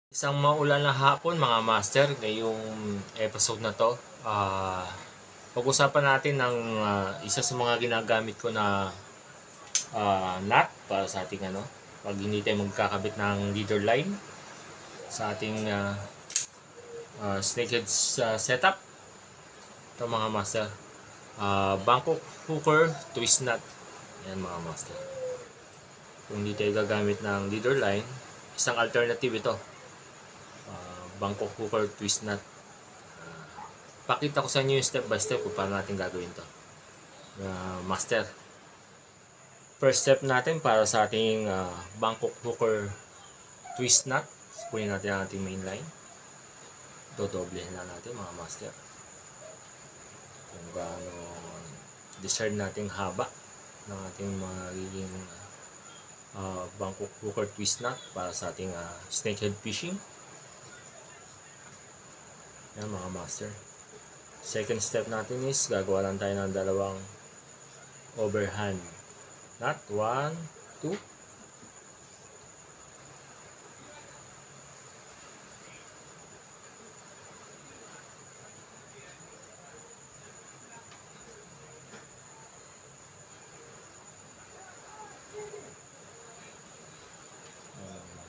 Isang maulan na hapon mga master, ngayong episode na to, pag-usapan natin ng isa sa mga ginagamit ko na nut para sa ating pag hindi tayo magkakabit ng leader line sa ating snakehead setup. Ito mga master, Bangkok hooker twist nut. Yan mga master. Kung hindi tayo gagamit ng leader line, isang alternative ito. Bangkok hooker twist nut. Pakita ko sa inyo yung step by step kung paano natin gagawin to. Master. First step natin para sa ating Bangkok hooker twist nut. Punin natin ang ating main line. Dodoblehin na natin mga master. Kung gaano desired nating haba ng ating magiging Bangkok hooker twist nut para sa ating snakehead fishing. Yan mga master. Second step natin is gagawa lang tayo ng dalawang overhand knot. 1, 2.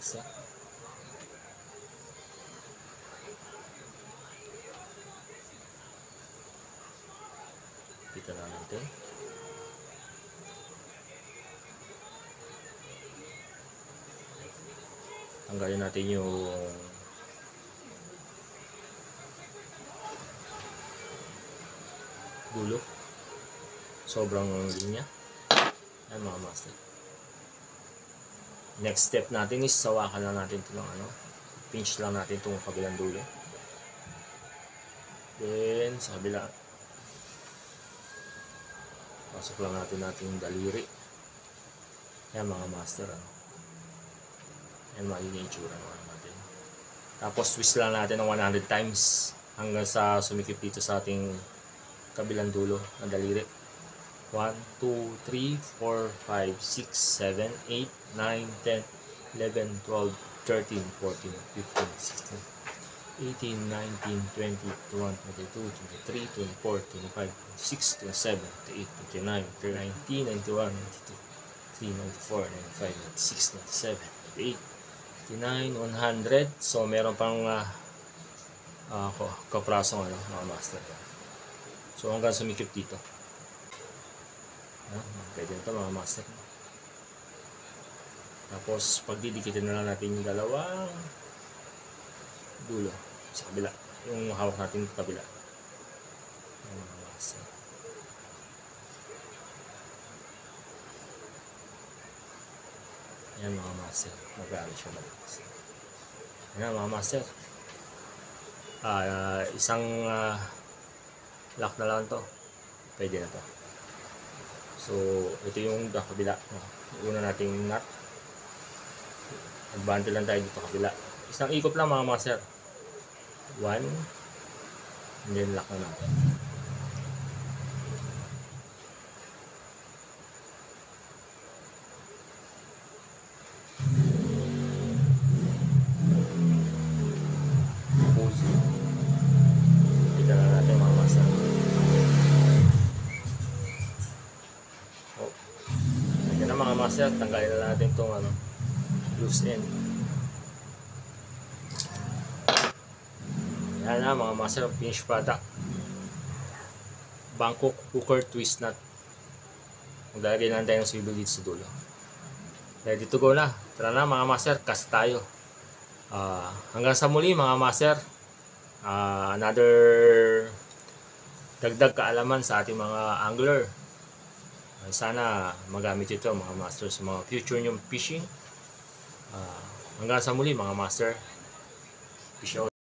Master. Kita na natin. Tanggalin natin yung dulo. Sobrang linya. Ayan mga master. Next step natin is sawakan lang natin ito ng pinch lang natin itong kabilang dulo. Then sa kabila, pasok lang natin yung daliri. Yan mga master. Yan magiging itsura natin. Tapos twist lang natin ng 100 times hanggang sa sumikip dito sa ating kabilang dulo ng daliri. 1, 2, 3, 4, 5, 6, 7, 8, 9, 10, 11, 12, 13, 14, 15, 16, 18, 19, 20, 21, 22, 23, 24, 25, 26, 27, 28, 29, 30, 91, 92, 93, 94, 95, 96, 97, 98, 99, 100. So meron pang kaprasong mga master. So hanggang sumikip dito. Pwede na ito mga master. Tapos pagdidikitin na lang natin yung dalawang dulo sa kabila, yung hawak natin sa kabila. Mga master. Yan mga master, mag-aaral siya mag-master. Yan mga master, isang lock na lang to, pwede na to. So ito yung kabila, una nating nut. Magbante lang tayo dito kabila, isang ikot lang mga master. 1, and then lock na natin. Kita na natin mga master. Yan na mga master, tanggalin na natin itong loose end. Yan na mga master, finished product. Bangkok hooker twist nut. Maglalagay na tayo ng swivel dito sa dulo. Ready to go na. Tara na mga master, cast tayo. Hanggang sa muli mga master. Another dagdag kaalaman sa ating mga angler. Sana magamit ito mga master sa mga future nyong fishing. Hanggang sa muli mga master. Fish out.